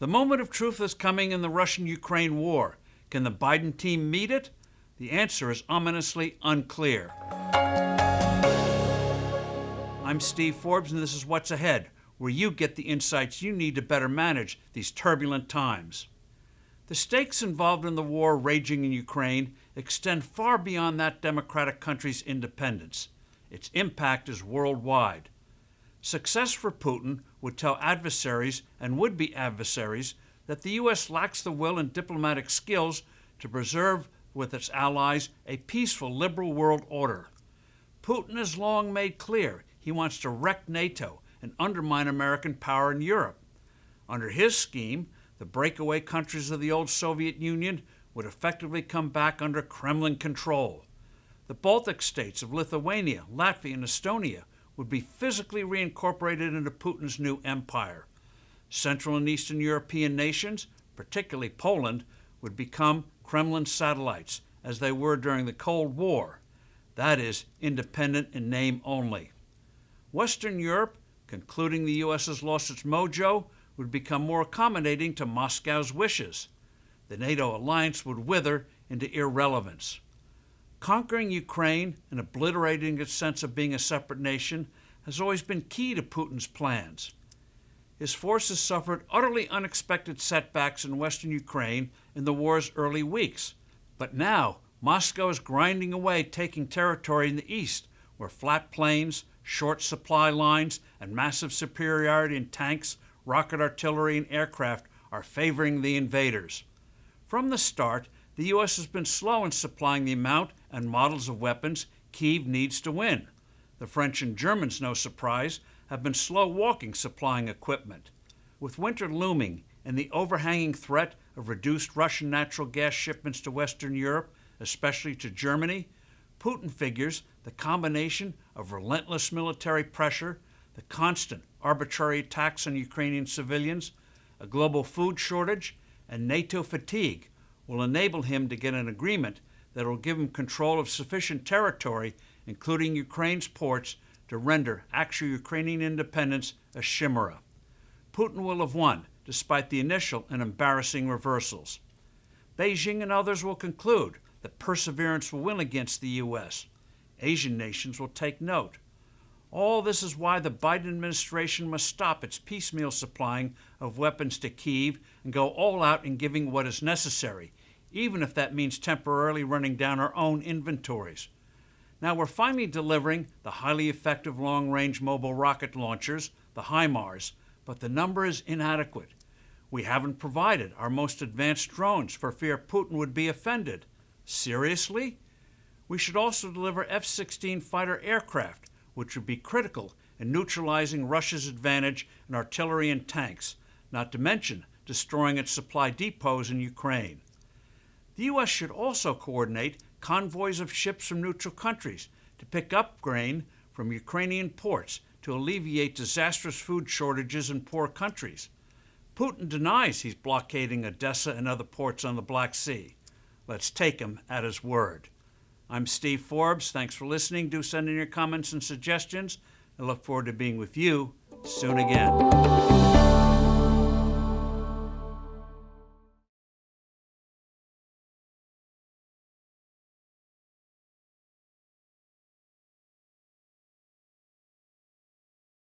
The moment of truth is coming in the Russian-Ukraine war. Can the Biden team meet it? The answer is ominously unclear. I'm Steve Forbes, and this is What's Ahead, where you get the insights you need to better manage these turbulent times. The stakes involved in the war raging in Ukraine extend far beyond that democratic country's independence. Its impact is worldwide. Success for Putin would tell adversaries and would-be adversaries that the U.S. lacks the will and diplomatic skills to preserve with its allies a peaceful liberal world order. Putin has long made clear he wants to wreck NATO and undermine American power in Europe. Under his scheme, the breakaway countries of the old Soviet Union would effectively come back under Kremlin control. The Baltic states of Lithuania, Latvia, and Estonia would be physically reincorporated into Putin's new empire. Central and Eastern European nations, particularly Poland, would become Kremlin satellites, as they were during the Cold War. That is, independent in name only. Western Europe, concluding the U.S. has lost its mojo, would become more accommodating to Moscow's wishes. The NATO alliance would wither into irrelevance. Conquering Ukraine and obliterating its sense of being a separate nation has always been key to Putin's plans. His forces suffered utterly unexpected setbacks in western Ukraine in the war's early weeks. But now, Moscow is grinding away, taking territory in the east, where flat plains, short supply lines, and massive superiority in tanks, rocket artillery, and aircraft are favoring the invaders. From the start, the U.S. has been slow in supplying the amount and models of weapons Kyiv needs to win. The French and Germans, no surprise, have been slow walking supplying equipment. With winter looming and the overhanging threat of reduced Russian natural gas shipments to Western Europe, especially to Germany, Putin figures the combination of relentless military pressure, the constant arbitrary attacks on Ukrainian civilians, a global food shortage, and NATO fatigue will enable him to get an agreement that will give him control of sufficient territory, including Ukraine's ports, to render actual Ukrainian independence a chimera. Putin will have won, despite the initial and embarrassing reversals. Beijing and others will conclude that perseverance will win against the U.S. Asian nations will take note. All this is why the Biden administration must stop its piecemeal supplying of weapons to Kyiv and go all out in giving what is necessary, even if that means temporarily running down our own inventories. Now we're finally delivering the highly effective long-range mobile rocket launchers, the HIMARS, but the number is inadequate. We haven't provided our most advanced drones for fear Putin would be offended. Seriously? We should also deliver F-16 fighter aircraft, which would be critical in neutralizing Russia's advantage in artillery and tanks, not to mention destroying its supply depots in Ukraine. The U.S. should also coordinate convoys of ships from neutral countries to pick up grain from Ukrainian ports to alleviate disastrous food shortages in poor countries. Putin denies he's blockading Odessa and other ports on the Black Sea. Let's take him at his word. I'm Steve Forbes. Thanks for listening. Do send in your comments and suggestions. I look forward to being with you soon again.